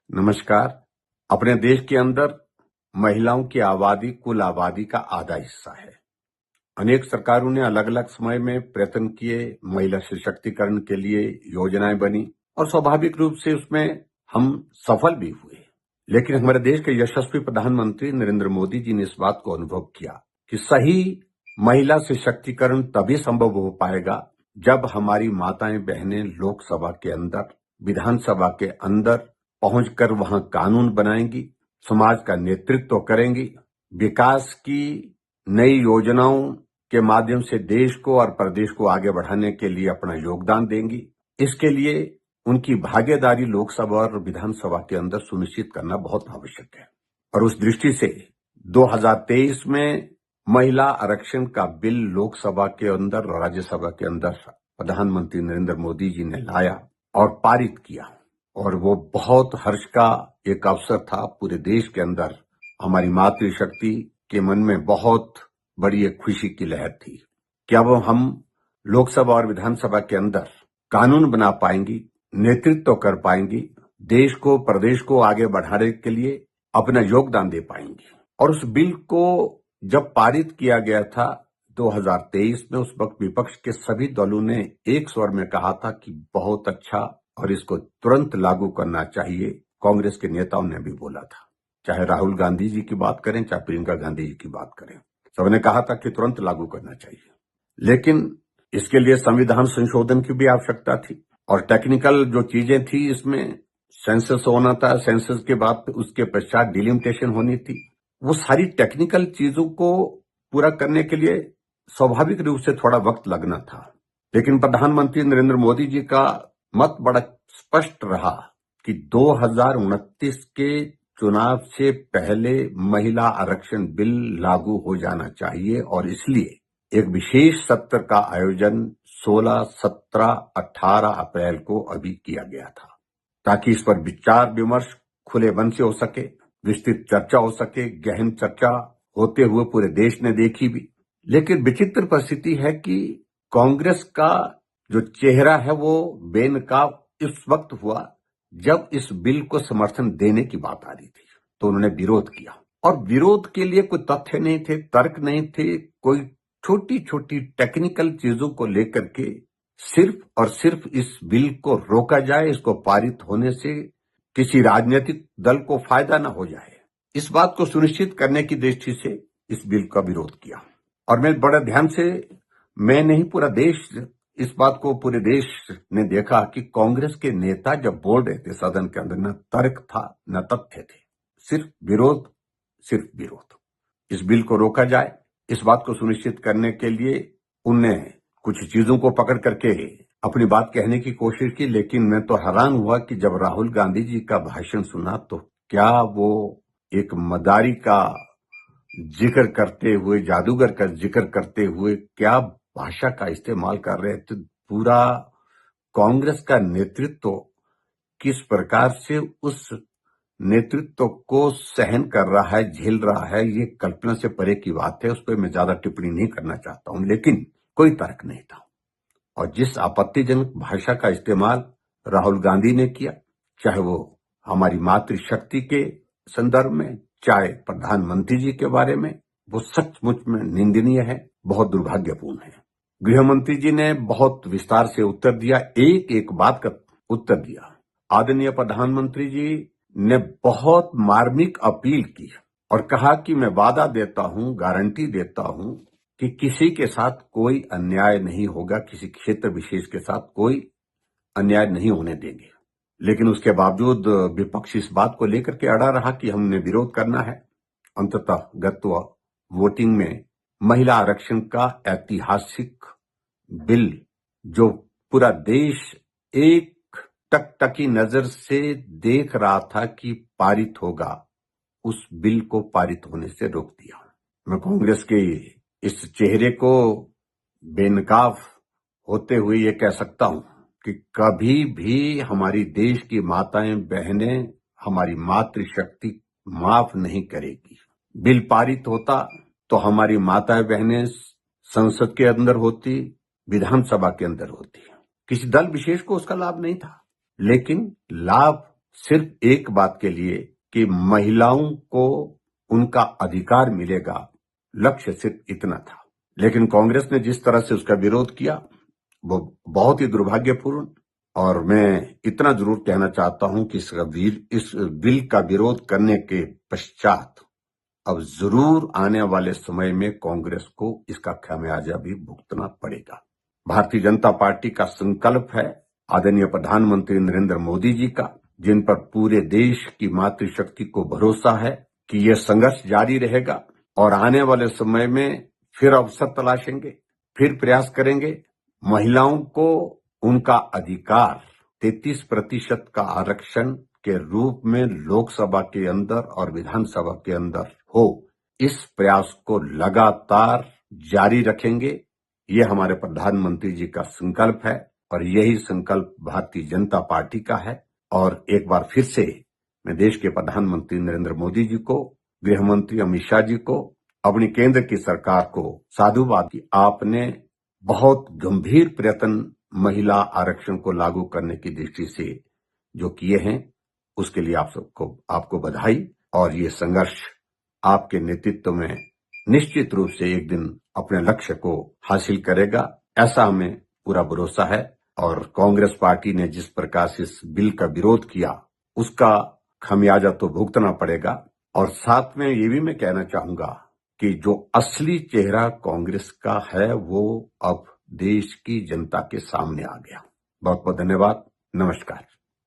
नमस्कार। अपने देश के अंदर महिलाओं की आबादी कुल आबादी का आधा हिस्सा है। अनेक सरकारों ने अलग अलग समय में प्रयत्न किए, महिला सशक्तिकरण के लिए योजनाएं बनी और स्वाभाविक रूप से उसमें हम सफल भी हुए। लेकिन हमारे देश के यशस्वी प्रधानमंत्री नरेंद्र मोदी जी ने इस बात को अनुभव किया कि सही महिला सशक्तिकरण तभी संभव हो पाएगा जब हमारी माताएं बहनें लोकसभा के अंदर, विधानसभा के अंदर पहुंचकर वहां कानून बनाएंगी, समाज का नेतृत्व करेंगी, विकास की नई योजनाओं के माध्यम से देश को और प्रदेश को आगे बढ़ाने के लिए अपना योगदान देंगी। इसके लिए उनकी भागीदारी लोकसभा और विधानसभा के अंदर सुनिश्चित करना बहुत आवश्यक है। और उस दृष्टि से 2023 में महिला आरक्षण का बिल लोकसभा के अंदर और राज्यसभा के अंदर प्रधानमंत्री नरेंद्र मोदी जी ने लाया और पारित किया, और वो बहुत हर्ष का एक अवसर था। पूरे देश के अंदर हमारी मातृशक्ति के मन में बहुत बड़ी एक खुशी की लहर थी कि अब हम लोकसभा और विधानसभा के अंदर कानून बना पाएंगी, नेतृत्व कर पाएंगी, देश को, प्रदेश को आगे बढ़ाने के लिए अपना योगदान दे पाएंगी। और उस बिल को जब पारित किया गया था 2023 में, उस वक्त विपक्ष के सभी दलों ने एक स्वर में कहा था कि बहुत अच्छा और इसको तुरंत लागू करना चाहिए। कांग्रेस के नेताओं ने भी बोला था, चाहे राहुल गांधी जी की बात करें, चाहे प्रियंका गांधी जी की बात करें, सबने कहा था कि तुरंत लागू करना चाहिए। लेकिन इसके लिए संविधान संशोधन की भी आवश्यकता थी और टेक्निकल जो चीजें थी, इसमें सेंसस होना था, सेंसस के बाद उसके पश्चात डिलिमिटेशन होनी थी। वो सारी टेक्निकल चीजों को पूरा करने के लिए स्वाभाविक रूप से थोड़ा वक्त लगना था। लेकिन प्रधानमंत्री नरेंद्र मोदी जी का मत बड़ा स्पष्ट रहा कि 2029 के चुनाव से पहले महिला आरक्षण बिल लागू हो जाना चाहिए, और इसलिए एक विशेष सत्र का आयोजन 16, 17, 18 अप्रैल को अभी किया गया था, ताकि इस पर विचार विमर्श खुले मन से हो सके, विस्तृत चर्चा हो सके। गहन चर्चा होते हुए पूरे देश ने देखी भी। लेकिन विचित्र परिस्थिति है कि कांग्रेस का जो चेहरा है वो बेनकाब इस वक्त हुआ जब इस बिल को समर्थन देने की बात आ रही थी, तो उन्होंने विरोध किया। और विरोध के लिए कोई तथ्य नहीं थे, तर्क नहीं थे, कोई छोटी छोटी टेक्निकल चीजों को लेकर के सिर्फ और सिर्फ इस बिल को रोका जाए, इसको पारित होने से किसी राजनीतिक दल को फायदा न हो जाए, इस बात को सुनिश्चित करने की दृष्टि से इस बिल का विरोध किया। और मैं बड़ा ध्यान से, मैं नहीं, पूरा देश इस बात को, पूरे देश ने देखा कि कांग्रेस के नेता जब बोल रहे थे सदन के अंदर, न तर्क था न तथ्य थे, सिर्फ विरोध, सिर्फ विरोध। इस बिल को रोका जाए, इस बात को सुनिश्चित करने के लिए उनने कुछ चीजों को पकड़ करके अपनी बात कहने की कोशिश की। लेकिन मैं तो हैरान हुआ कि जब राहुल गांधी जी का भाषण सुना तो क्या वो एक मदारी का जिक्र करते हुए, जादूगर का जिक्र करते हुए क्या भाषा का इस्तेमाल कर रहे थे। पूरा कांग्रेस का नेतृत्व किस प्रकार से उस नेतृत्व को सहन कर रहा है, झेल रहा है, ये कल्पना से परे की बात है। उस पर मैं ज्यादा टिप्पणी नहीं करना चाहता हूं, लेकिन कोई तर्क नहीं था। और जिस आपत्तिजनक भाषा का इस्तेमाल राहुल गांधी ने किया, चाहे वो हमारी मातृशक्ति के संदर्भ में, चाहे प्रधानमंत्री जी के बारे में, वो सचमुच में निंदनीय है, बहुत दुर्भाग्यपूर्ण है। गृह मंत्री जी ने बहुत विस्तार से उत्तर दिया, एक एक बात का उत्तर दिया। आदरणीय प्रधानमंत्री जी ने बहुत मार्मिक अपील की और कहा कि मैं वादा देता हूं, गारंटी देता हूं कि किसी के साथ कोई अन्याय नहीं होगा, किसी क्षेत्र विशेष के साथ कोई अन्याय नहीं होने देंगे। लेकिन उसके बावजूद विपक्ष इस बात को लेकर के अड़ा रहा कि हमने विरोध करना है। अंततः गत वोटिंग में महिला आरक्षण का ऐतिहासिक बिल, जो पूरा देश एक टकटकी नजर से देख रहा था कि पारित होगा, उस बिल को पारित होने से रोक दिया। मैं कांग्रेस के इस चेहरे को बेनकाब होते हुए ये कह सकता हूं कि कभी भी हमारी देश की माताएं बहनें, हमारी मातृशक्ति माफ नहीं करेगी। बिल पारित होता तो हमारी माताएं बहनें संसद के अंदर होती, विधानसभा के अंदर होती। किसी दल विशेष को उसका लाभ नहीं था, लेकिन लाभ सिर्फ एक बात के लिए कि महिलाओं को उनका अधिकार मिलेगा, लक्ष्य सिर्फ इतना था। लेकिन कांग्रेस ने जिस तरह से उसका विरोध किया वो बहुत ही दुर्भाग्यपूर्ण। और मैं इतना जरूर कहना चाहता हूं कि इस बिल का विरोध करने के पश्चात अब जरूर आने वाले समय में कांग्रेस को इसका खामियाजा भी भुगतना पड़ेगा। भारतीय जनता पार्टी का संकल्प है आदरणीय प्रधानमंत्री नरेंद्र मोदी जी का, जिन पर पूरे देश की मातृशक्ति को भरोसा है कि यह संघर्ष जारी रहेगा और आने वाले समय में फिर अवसर तलाशेंगे, फिर प्रयास करेंगे। महिलाओं को उनका अधिकार 33% का आरक्षण के रूप में लोकसभा के अंदर और विधानसभा के अंदर हो, इस प्रयास को लगातार जारी रखेंगे। ये हमारे प्रधानमंत्री जी का संकल्प है और यही संकल्प भारतीय जनता पार्टी का है। और एक बार फिर से मैं देश के प्रधानमंत्री नरेंद्र मोदी जी को, गृह मंत्री अमित शाह जी को, अपनी केंद्र की सरकार को साधुवाद की आपने बहुत गंभीर प्रयत्न महिला आरक्षण को लागू करने की दृष्टि से जो किए हैं, उसके लिए आपको बधाई। और ये संघर्ष आपके नेतृत्व में निश्चित रूप से एक दिन अपने लक्ष्य को हासिल करेगा, ऐसा हमें पूरा भरोसा है। और कांग्रेस पार्टी ने जिस प्रकार से इस बिल का विरोध किया, उसका खामियाजा तो भुगतना पड़ेगा। और साथ में ये भी मैं कहना चाहूंगा कि जो असली चेहरा कांग्रेस का है वो अब देश की जनता के सामने आ गया। बहुत बहुत धन्यवाद। नमस्कार।